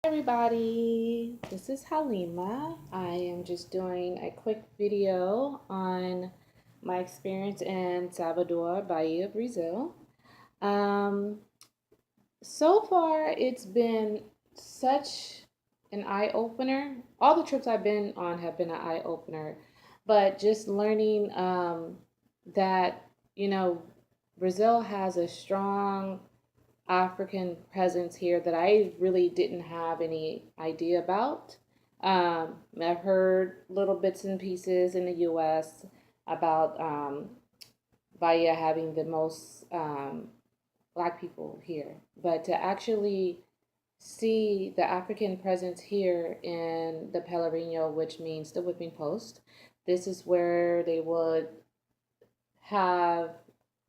Everybody, this is Halima. I am just doing a quick video on my experience in Salvador, Bahia, Brazil. Um, so far, it's been such an eye opener. All the trips I've been on have been an eye opener, but just learning that, you know, Brazil has a strong African presence here that I really didn't have any idea about. I've heard little bits and pieces in the US about Bahia having the most black people here, but to actually see the African presence here in the Pelourinho, which means the whipping post, this is where they would have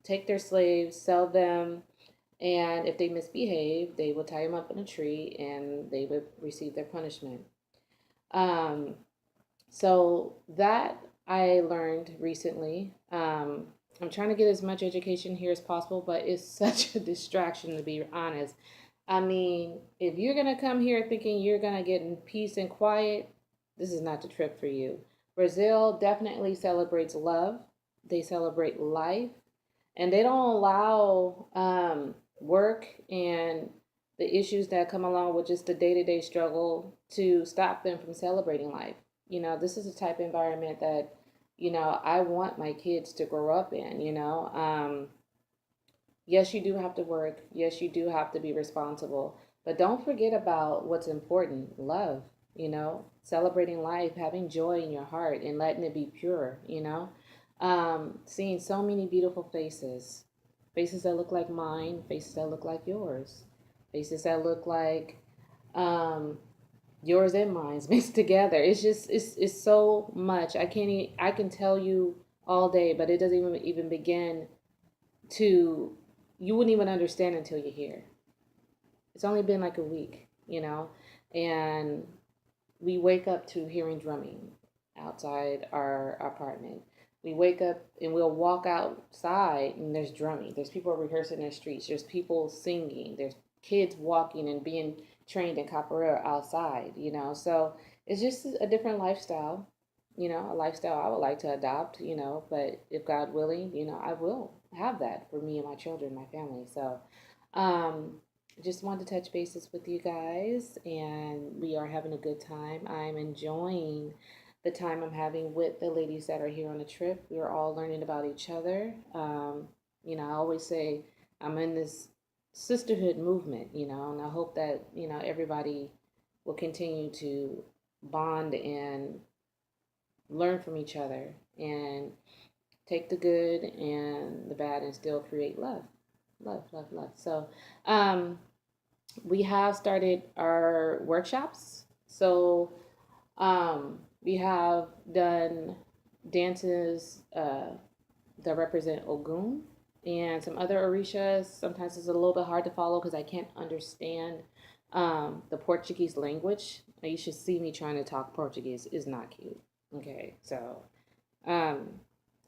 take their slaves, sell them, and if they misbehave, they would tie them up in a tree and they would receive their punishment. Um, so that I learned recently. I'm trying to get as much education here as possible, but it's such a distraction to be honest. I mean, if you're going to come here thinking you're going to get in peace and quiet, this is not the trip for you. Brazil definitely celebrates love, they celebrate life, and they don't allow work and the issues that come along with just the day-to-day struggle to stop them from celebrating life. This is the type of environment that I want my kids to grow up in. Yes, you do have to work, yes, you do have to be responsible, but don't forget about what's important: love, celebrating life, having joy in your heart and letting it be pure. Seeing so many beautiful faces, faces that look like mine, faces that look like yours, faces that look like um, yours and mine's mixed together. It's so much. I can tell you all day, but it doesn't even begin to. You wouldn't even understand until you're here. It's only been like a week, and we wake up to hearing drumming outside our apartment. We wake up and we'll walk outside and there's drumming. There's people rehearsing in the streets. There's people singing. There's kids walking and being trained in capoeira outside. So it's just a different lifestyle, a lifestyle I would like to adopt, but if God willing, I will have that for me and my children, my family. So, um, just wanted to touch bases with you guys, and we are having a good time. I'm enjoying the time I'm having with the ladies that are here on the trip. We're all learning about each other. I always say I'm in this sisterhood movement, and I hope that everybody will continue to bond and learn from each other and take the good and the bad and still create love. Love, love, love. So, we have started our workshops. So we have done dances that represent Ogun and some other Orishas. Sometimes it's a little bit hard to follow because I can't understand the Portuguese language. You should see me trying to talk Portuguese. Is not cute. Okay, so um,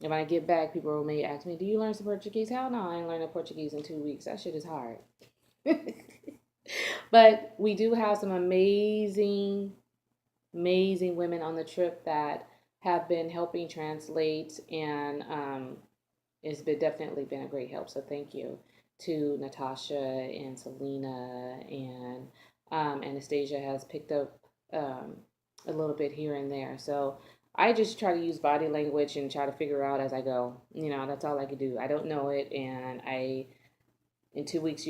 if I get back, people may ask me, "Do you learn some Portuguese?" Hell no, I ain't learning Portuguese in 2 weeks. That shit is hard. But we do have some amazing, amazing women on the trip that have been helping translate, and it's definitely been a great help. So thank you to Natasha and Selena, and Anastasia has picked up a little bit here and there. So I just try to use body language and try to figure out as I go. That's all I can do. I don't know it, and in 2 weeks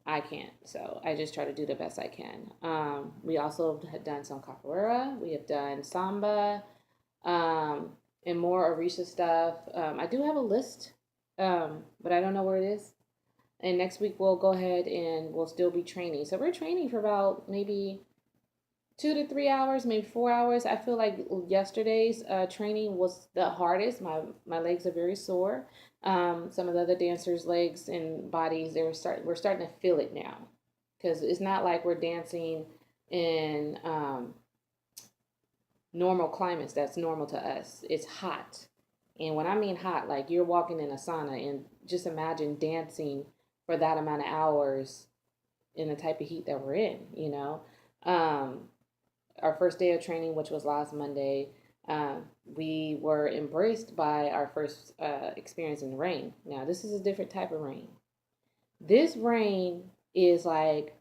I can't. So I just try to do the best I can. We also have done some capoeira. We have done samba, um, and more Orisha stuff. I do have a list, but I don't know where it is. And next week we'll go ahead and we'll still be training. So we're training for about maybe 2 to 3 hours, maybe 4 hours. I feel like yesterday's training was the hardest. My legs are very sore. Some of the other dancers' legs and bodies, we're starting to feel it now, because it's not like we're dancing in normal climates that's normal to us. It's hot, and when I mean hot, like you're walking in a sauna, and just imagine dancing for that amount of hours in the type of heat that we're in, you know. Um, our first day of training, which was last Monday, we were embraced by our first experience in the rain. Now, this is a different type of rain. This rain is like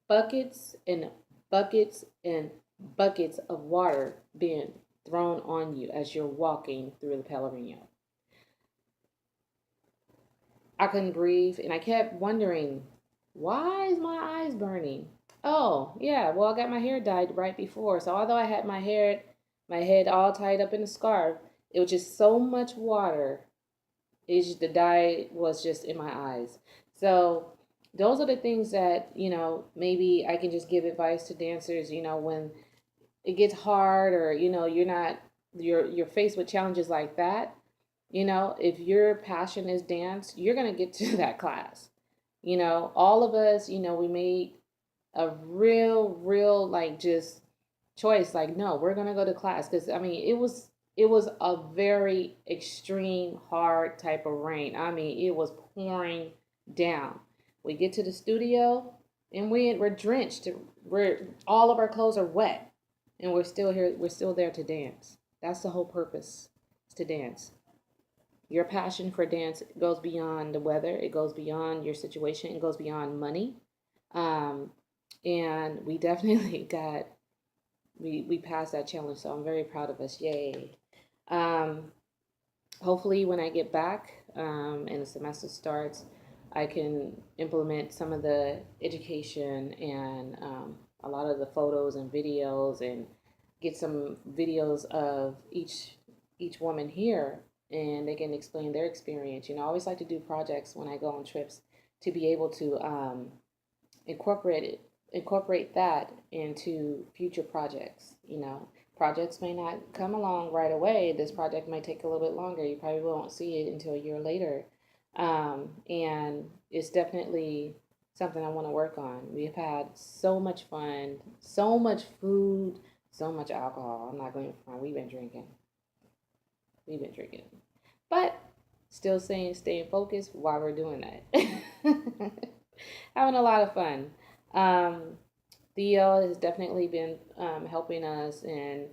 buckets and buckets and buckets of water being thrown on you as you're walking through the Pellerino. I couldn't breathe and I kept wondering, why is my eyes burning? Oh, yeah, well, I got my hair dyed right before. So although I had my head all tied up in a scarf, it was just so much water. It's just, the dye was just in my eyes. So those are the things that, maybe I can just give advice to dancers, when it gets hard, or, you're faced with challenges like that. If your passion is dance, you're going to get to that class. All of us, we made a real, like, just choice. Like, no, we're going to go to class. Because, I mean, it was a very extreme, hard type of rain. I mean, it was pouring down. We get to the studio and we're drenched. We're all of our clothes are wet, and we're still here. We're still there to dance. That's the whole purpose, is to dance. Your passion for dance goes beyond the weather. It goes beyond your situation. It goes beyond money. Um, and we definitely we passed that challenge. So I'm very proud of us. Yay. Um, Hopefully when I get back, and the semester starts, I can implement some of the education and a lot of the photos and videos, and get some videos of each woman here, and they can explain their experience. I always like to do projects when I go on trips, to be able to incorporate it, incorporate that into future projects. Projects may not come along right away. This project might take a little bit longer. You probably won't see it until a year later. And it's definitely something I want to work on. We've had so much fun, so much food, so much alcohol. I'm not going to front. We've been drinking. We've been drinking. But still staying focused while we're doing that. Having a lot of fun. Um, Theo has definitely been helping us and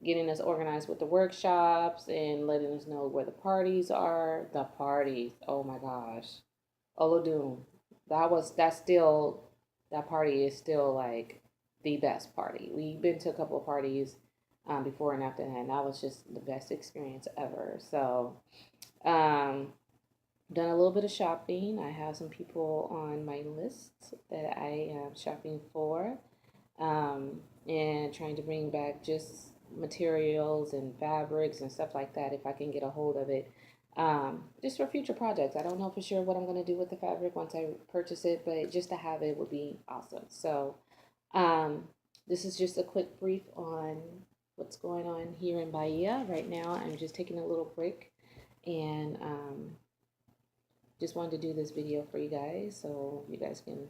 getting us organized with the workshops, and letting us know where the parties are. The parties, oh my gosh, Olodum. That party is still like the best party. We've been to a couple of parties before and after that, and that was just the best experience ever. So, done a little bit of shopping. I have some people on my list that I am shopping for, and trying to bring back just materials and fabrics and stuff like that if I can get a hold of it. Just for future projects. I don't know for sure what I'm going to do with the fabric once I purchase it, but just to have it would be awesome. So, um, this is just a quick brief on what's going on here in Bahia right now. I'm just taking a little break, and just wanted to do this video for you guys so you guys can,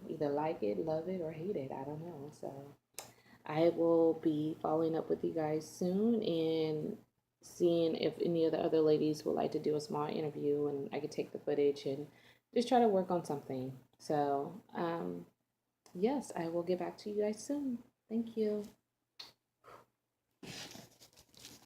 either like it, love it, or hate it. I don't know. So I will be following up with you guys soon, and seeing if any of the other ladies would like to do a small interview, and I could take the footage and just try to work on something. So, yes, I will get back to you guys soon. Thank you.